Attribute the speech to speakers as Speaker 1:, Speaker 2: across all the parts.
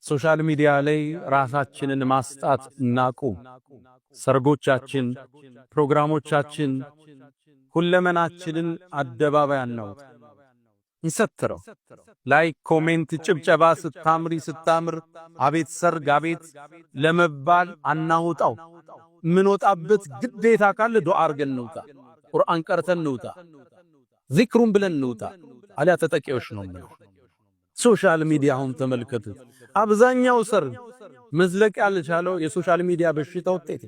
Speaker 1: ሶሻል ሚዲያ ላይ ራሳችንን ማስጣት እናቁም። ሰርጎቻችን፣ ፕሮግራሞቻችን፣ ሁለመናችንን አደባባይ አናውጥ። እንሰትረው። ላይክ፣ ኮሜንት፣ ጭብጨባ ስታምር አቤት ሰርግ አቤት ለመባል አናውጣው። ምን ወጣበት ግዴታ ካለ ዱዓ አርገን እንውጣ፣ ቁርአን ቀርተን እንውጣ፣ ዚክሩን ብለን እንውጣ። አሊያ ተጠቂዎች ነው ማለት። ሶሻል ሚዲያውን ተመልከቱ። አብዛኛው ሰርግ መዝለቅ ያልቻለው የሶሻል ሚዲያ በሽታ ውጤት።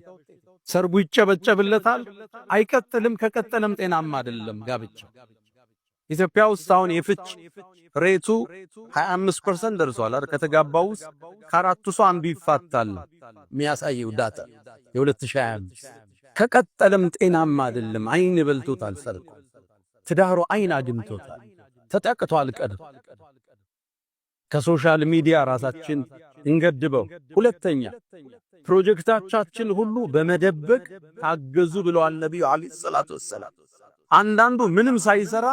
Speaker 1: ሰርጉ ይጨበጨብለታል፣ አይቀጥልም። ከቀጠለም ጤናማ አይደለም ጋብቻ። ኢትዮጵያ ውስጥ አሁን የፍች ሬቱ 25% ደርሷል አይደል? ከተጋባው ውስጥ ከአራቱ ሰው አንዱ ይፋታል የሚያሳየው ዳታ የ2025። ከቀጠለም ጤናማ አይደለም። አይን በልቶታል ሰርጉ፣ ትዳሩ አይን አድምቶታል፣ ተጠቅቷል ቀድም። ከሶሻል ሚዲያ ራሳችን እንገድበው። ሁለተኛ ፕሮጀክታችን ሁሉ በመደበቅ ታገዙ ብለዋል ነብዩ አለይሂ ሰላቱ ወሰለም። አንዳንዱ ምንም ሳይሰራ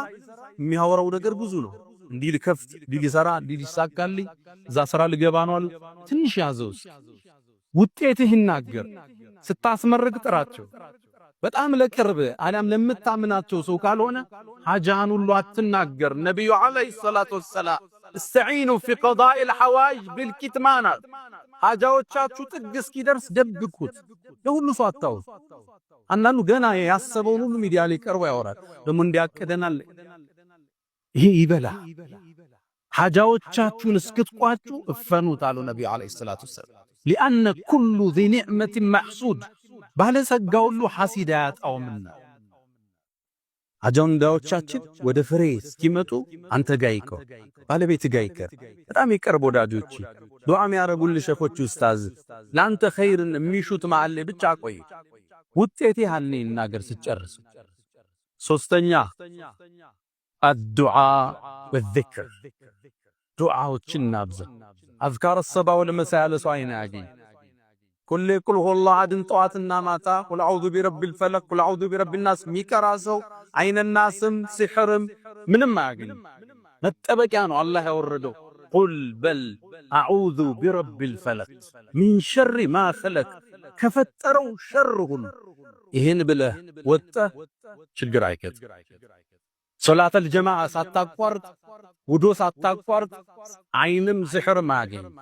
Speaker 1: የሚያወራው ነገር ብዙ ነው። እንዲህ ልከፍት፣ እንዲህ ልሰራ፣ እንዲህ ሊሳካልኝ፣ እዛ ስራ ልገባ ነው አለ። ትንሽ ያዘውስ ውጤትህ ይናገር። ስታስመርቅ ጥራቸው። በጣም ለቅርብ አለም ለምታምናቸው ሰው ካልሆነ ሐጃን ሁሉ አትናገር። ነብዩ አለይሂ ሰላቱ ወሰለም እስተዒኑ ፊ ቀዳኢል ሐዋኢጅ ቢልኪትማን፣ ሐጃዎቻችሁ ጥግ እስኪደርስ ደብቁት፣ ለሁሉ ሰው አታውሩ። አንዳንዱ ገና ያሰበውን ሁሉ ሚዲያ ላይ ቀርቦ ያወራል። ደግሞ እንዲያቀደናል ይሄ ይበላ። ሐጃዎቻችሁን እስክትቋጩ እፈኑት አሉ ነብዩ አለይሂ ሰላቱ ወሰለም። ሊአነ ኩሉ ዚ ኒዕመቲን መሕሱድ፣ ባለጸጋ ሁሉ ሐሲድ አያጣውምና። አጀንዳዎቻችን ወደ ፍሬ እስኪመጡ አንተ ጋይከው፣ ባለቤት ጋይከር፣ በጣም የቅርብ ወዳጆች፣ ዱዓ የሚያረጉልህ ሸኾች፣ ኡስታዝ ለአንተ ኸይርን የሚሹት መዓል ብቻ ቆይ። ውጤቴ ሀኔ እናገር ስጨርስ። ሶስተኛ አዱዓ ወዚክር፣ ዱዓዎችን እናብዛ። አዝካር ሰባ ወልመሳ ያለ ሰው አይና ያገኝ። ኩል ቁል ሁወላሁ አሐድን ጠዋትና ማታ፣ ቁል አዑዙ ቢረቢል ፈለቅ፣ ቁል አዑዙ ቢረቢን ናስ የሚቀራ ሰው አይነናስም ሲሕርም ምንም አያገኝም። መጠበቂያ ነው አላህ ያወረደው። ቁል በል አዑዙ ቢረቢል ፈለቅ ሚን ሸሪ ማ ኸለቅ፣ ከፈጠረው ሸር ሁሉ። ይህን ብለህ ወጥተህ ችግር አይከት። ሶላተል ጀማዓ ሳታቋርጥ፣ ውዶ ሳታቋርጥ አይንም ሲሕርም አያገኝም።